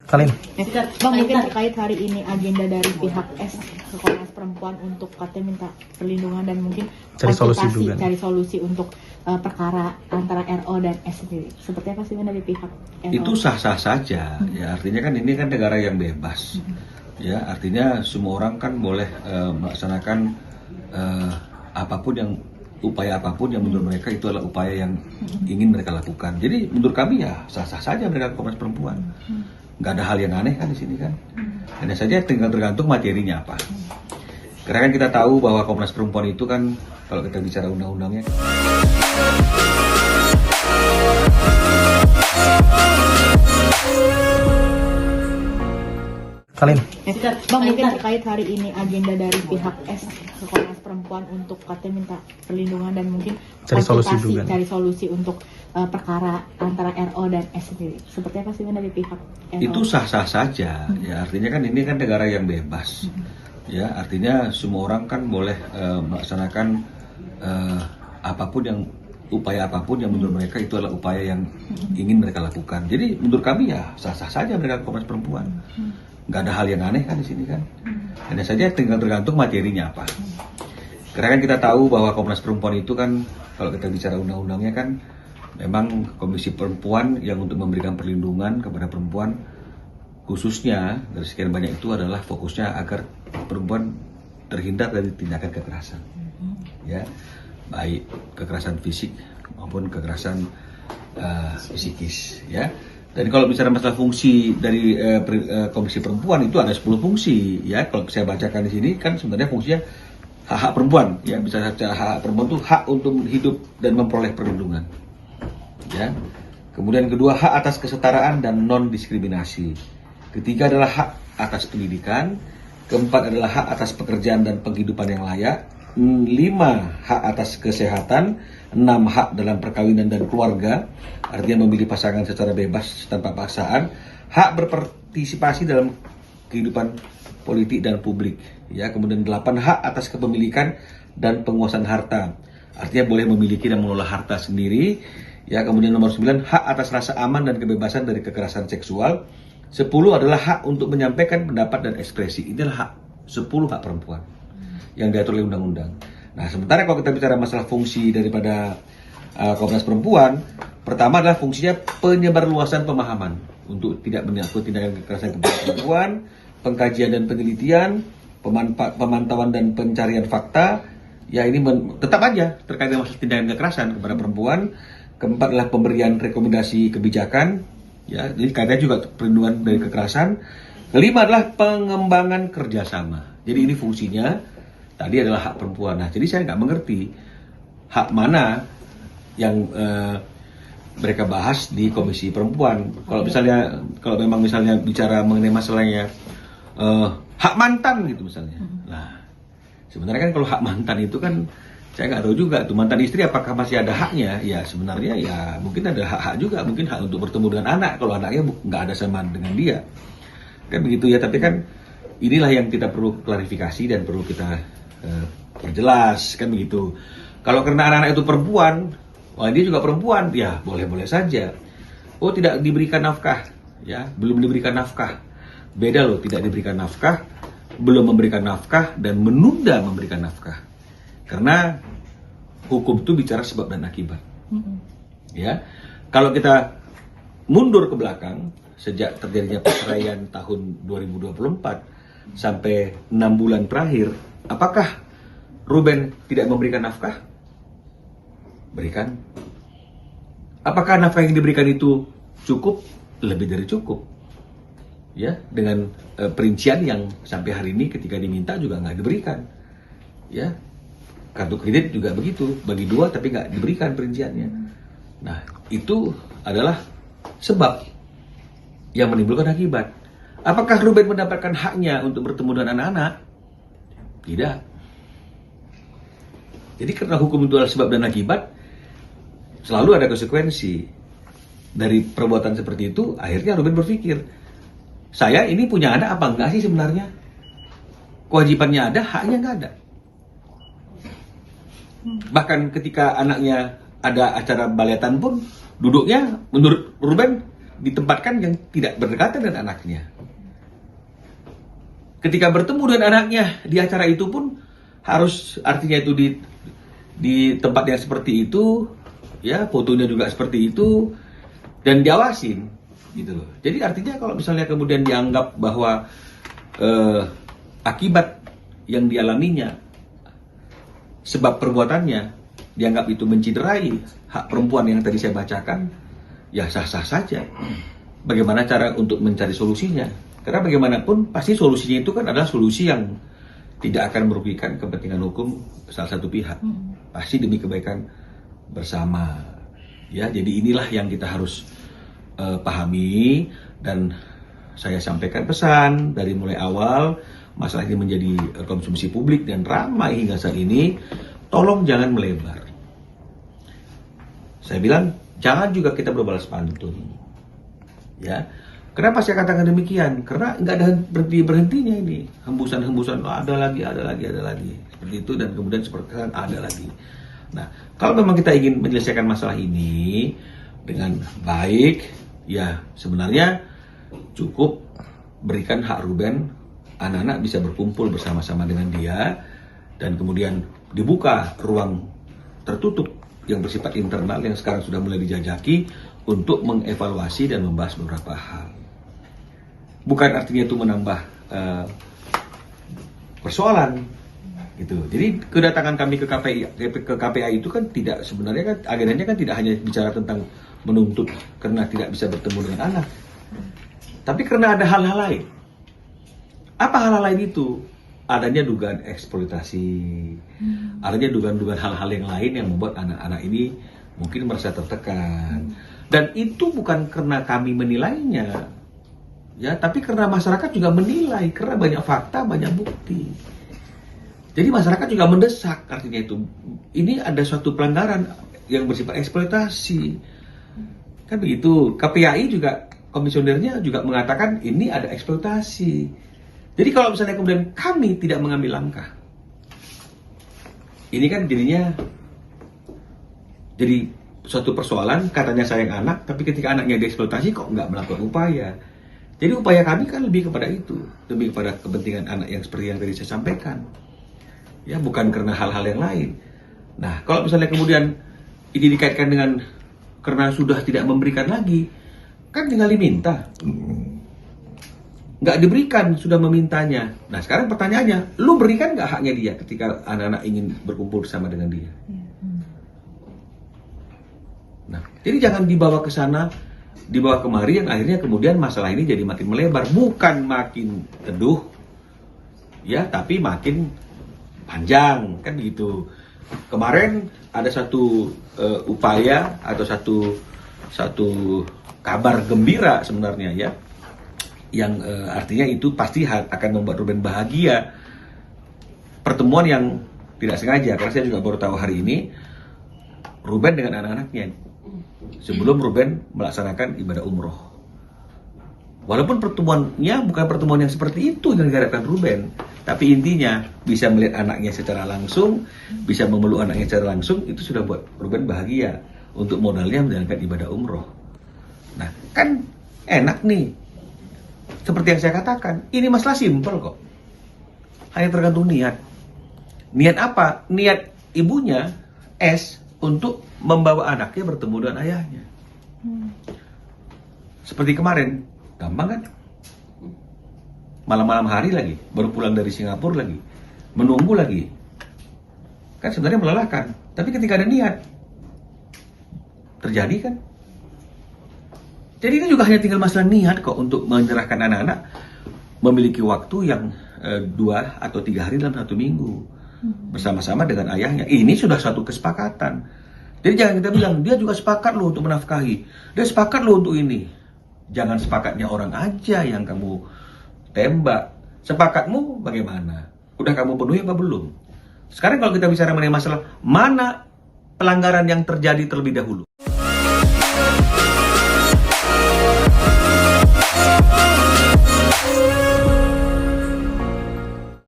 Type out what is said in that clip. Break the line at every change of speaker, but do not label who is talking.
Kalian.
Bang, mungkin terkait hari ini agenda dari pihak S ke Komnas Perempuan untuk katanya minta perlindungan dan mungkin
Cari solusi juga.
cari solusi untuk perkara antara RO dan S sendiri. Seperti apa sih dari pihak RO?
Itu sah-sah saja, ya artinya kan ini kan negara yang bebas, ya artinya semua orang kan boleh melaksanakan upaya apapun yang menurut mereka itu adalah upaya yang ingin mereka lakukan. Jadi menurut kami ya sah-sah saja mereka Komnas Perempuan. Nggak ada hal yang aneh kan di sini kan. Hanya saja tinggal tergantung materinya apa. Karena kan kita tahu bahwa Komnas Perempuan itu kan kalau kita bicara undang-undangnya.
Kalian.
Bang, mungkin terkait hari ini agenda dari pihak S ke Komnas Perempuan untuk katanya minta perlindungan dan mungkin
Cari solusi juga.
cari solusi untuk perkara antara RO dan S sendiri. Seperti apa sih dari pihak RO?
Itu sah-sah saja, ya artinya kan ini kan negara yang bebas, ya artinya semua orang kan boleh melaksanakan upaya apapun yang menurut mereka itu adalah upaya yang ingin mereka lakukan. Jadi menurut kami ya sah-sah saja mereka Komnas Perempuan. Nggak ada hal yang aneh kan di sini kan. Hanya saja tinggal tergantung materinya apa. Karena kan kita tahu bahwa Komnas Perempuan itu kan kalau kita bicara undang-undangnya kan memang Komisi Perempuan yang untuk memberikan perlindungan kepada perempuan, khususnya dari sekian banyak itu adalah fokusnya agar perempuan terhindar dari tindakan kekerasan, ya baik kekerasan fisik maupun kekerasan psikis, ya. Dan kalau bicara masalah fungsi dari Komisi Perempuan itu ada 10 fungsi, ya. Kalau saya bacakan di sini kan sebenarnya fungsinya hak-hak perempuan, ya. Bisa saja hak perempuan itu hak untuk hidup dan memperoleh perlindungan, ya. Kemudian kedua, hak atas kesetaraan dan non diskriminasi. Ketiga adalah hak atas pendidikan. Keempat adalah hak atas pekerjaan dan penghidupan yang layak. 5, hak atas kesehatan. 6, hak dalam perkawinan dan keluarga, artinya memilih pasangan secara bebas tanpa paksaan. Hak berpartisipasi dalam kehidupan politik dan publik, ya. Kemudian 8, hak atas kepemilikan dan penguasaan harta, artinya boleh memiliki dan mengelola harta sendiri, ya. Kemudian nomor 9, hak atas rasa aman dan kebebasan dari kekerasan seksual. 10 adalah hak untuk menyampaikan pendapat dan ekspresi. Inilah hak 10 hak perempuan yang diatur oleh undang-undang. Nah, sementara kalau kita bicara masalah fungsi daripada Komnas Perempuan, pertama adalah fungsinya penyebarluasan pemahaman untuk tidak menyangkut tindakan kekerasan kepada perempuan, pengkajian dan penelitian, pemantauan dan pencarian fakta. Ya, ini tetap aja terkait dengan masalah tindakan kekerasan kepada perempuan. Keempat adalah pemberian rekomendasi kebijakan, ya, jadi kaitannya juga perlindungan dari kekerasan. Kelima adalah pengembangan kerjasama. Jadi ini fungsinya tadi adalah hak perempuan. Nah, jadi saya nggak mengerti hak mana yang mereka bahas di Komisi Perempuan. Kalau memang misalnya bicara mengenai masalahnya hak mantan gitu misalnya. Nah, sebenarnya kan kalau hak mantan itu kan saya nggak tahu juga tuh mantan istri apakah masih ada haknya. Ya sebenarnya ya mungkin ada hak-hak juga, mungkin hak untuk bertemu dengan anak kalau anaknya nggak ada sama dengan dia, kan begitu ya. Tapi kan inilah yang kita perlu klarifikasi dan perlu kita perjelas, kan begitu. Kalau karena anak-anak itu perempuan, wah dia juga perempuan, ya boleh-boleh saja. Oh, tidak diberikan nafkah, ya belum diberikan nafkah. Beda loh, tidak diberikan nafkah, belum memberikan nafkah, dan menunda memberikan nafkah. Karena hukum itu bicara sebab dan akibat. Ya, kalau kita mundur ke belakang sejak terjadinya perceraian tahun 2024 sampai 6 bulan terakhir, apakah Ruben tidak memberikan nafkah? Berikan. Apakah nafkah yang diberikan itu cukup? Lebih dari cukup. Ya, dengan perincian yang sampai hari ini ketika diminta juga nggak diberikan. Ya, kartu kredit juga begitu, bagi 2 tapi nggak diberikan perinciannya. Nah, itu adalah sebab yang menimbulkan akibat. Apakah Ruben mendapatkan haknya untuk bertemu dengan anak-anak? Tidak. Jadi karena hukum itu adalah sebab dan akibat, selalu ada konsekuensi dari perbuatan seperti itu. Akhirnya Ruben berpikir, saya ini punya anak apa enggak sih sebenarnya? Kewajibannya ada, haknya enggak ada. Bahkan ketika anaknya ada acara baletan pun, duduknya menurut Ruben ditempatkan yang tidak berdekatan dengan anaknya. Ketika bertemu dengan anaknya di acara itu pun harus, artinya itu di tempat yang seperti itu, ya fotonya juga seperti itu, dan diawasin gitu loh. Jadi artinya kalau misalnya kemudian dianggap bahwa akibat yang dialaminya, sebab perbuatannya dianggap itu menciderai hak perempuan yang tadi saya bacakan, ya sah-sah saja. Bagaimana cara untuk mencari solusinya? Karena bagaimanapun pasti solusinya itu kan adalah solusi yang tidak akan merugikan kepentingan hukum salah satu pihak. Pasti demi kebaikan bersama. Ya, jadi inilah yang kita harus pahami, dan saya sampaikan pesan dari mulai awal masalah ini menjadi konsumsi publik dan ramai hingga saat ini, tolong jangan melebar. Saya bilang jangan juga kita berbalas pantun. Ya. Kenapa saya katakan demikian? Karena nggak ada berhentinya ini. Hembusan-hembusan, ada lagi. Seperti itu, dan kemudian seperti kan ada lagi. Nah, kalau memang kita ingin menyelesaikan masalah ini dengan baik, ya sebenarnya cukup berikan hak Ruben, anak-anak bisa berkumpul bersama-sama dengan dia, dan kemudian dibuka ruang tertutup yang bersifat internal yang sekarang sudah mulai dijajaki untuk mengevaluasi dan membahas beberapa hal. Bukan artinya itu menambah persoalan gitu. Jadi kedatangan kami ke KPI itu kan tidak, sebenarnya kan agendanya kan tidak hanya bicara tentang menuntut karena tidak bisa bertemu dengan anak, tapi karena ada hal-hal lain. Apa hal-hal lain itu? Adanya dugaan eksploitasi, adanya dugaan-dugaan hal-hal yang lain yang membuat anak-anak ini mungkin merasa tertekan. Dan itu bukan karena kami menilainya, ya, tapi karena masyarakat juga menilai, karena banyak fakta, banyak bukti. Jadi masyarakat juga mendesak, artinya itu ini ada suatu pelanggaran yang bersifat eksploitasi. Kan begitu. KPAI juga, komisionernya juga mengatakan ini ada eksploitasi. Jadi kalau misalnya kemudian kami tidak mengambil langkah, ini kan jadinya jadi suatu persoalan, katanya sayang anak, tapi ketika anaknya dieksploitasi kok nggak melakukan upaya. Jadi upaya kami kan lebih kepada itu, lebih kepada kepentingan anak yang seperti yang tadi saya sampaikan. Ya, bukan karena hal-hal yang lain. Nah, kalau misalnya kemudian ini dikaitkan dengan karena sudah tidak memberikan lagi, kan tinggal diminta. Nggak diberikan, sudah memintanya. Nah, sekarang pertanyaannya, lu berikan nggak haknya dia ketika anak-anak ingin berkumpul bersama dengan dia? Nah, jadi jangan dibawa ke sana, dibawa kemari, yang akhirnya kemudian masalah ini jadi makin melebar, bukan makin teduh, ya, tapi makin panjang, kan begitu. Kemarin ada satu upaya atau satu kabar gembira sebenarnya, ya, yang artinya itu pasti akan membuat Ruben bahagia. Pertemuan yang tidak sengaja, karena saya juga baru tahu hari ini, Ruben dengan anak-anaknya sebelum Ruben melaksanakan ibadah umroh. Walaupun pertemuannya bukan pertemuan yang seperti itu yang diharapkan Ruben, tapi intinya bisa melihat anaknya secara langsung, bisa memeluk anaknya secara langsung, itu sudah buat Ruben bahagia untuk modalnya menjalankan ibadah umroh. Nah, kan enak nih. Seperti yang saya katakan, ini masalah simpel kok. Hanya tergantung niat. Niat apa? Niat ibunya, S, untuk membawa anaknya bertemu dengan ayahnya. Seperti kemarin, gampang kan? Malam-malam hari lagi, baru pulang dari Singapura lagi, menunggu lagi. Kan sebenarnya melelahkan. Tapi ketika ada niat, terjadi kan? Jadi ini juga hanya tinggal masalah niat kok untuk menyerahkan anak-anak memiliki waktu yang 2 atau 3 hari dalam 1 minggu bersama-sama dengan ayahnya. Ini sudah satu kesepakatan. Jadi jangan kita bilang dia juga sepakat loh untuk menafkahi, dia sepakat loh untuk ini. Jangan sepakatnya orang aja yang kamu tembak. Sepakatmu bagaimana? Udah kamu penuhi apa belum? Sekarang kalau kita bicara mengenai masalah mana pelanggaran yang terjadi terlebih dahulu.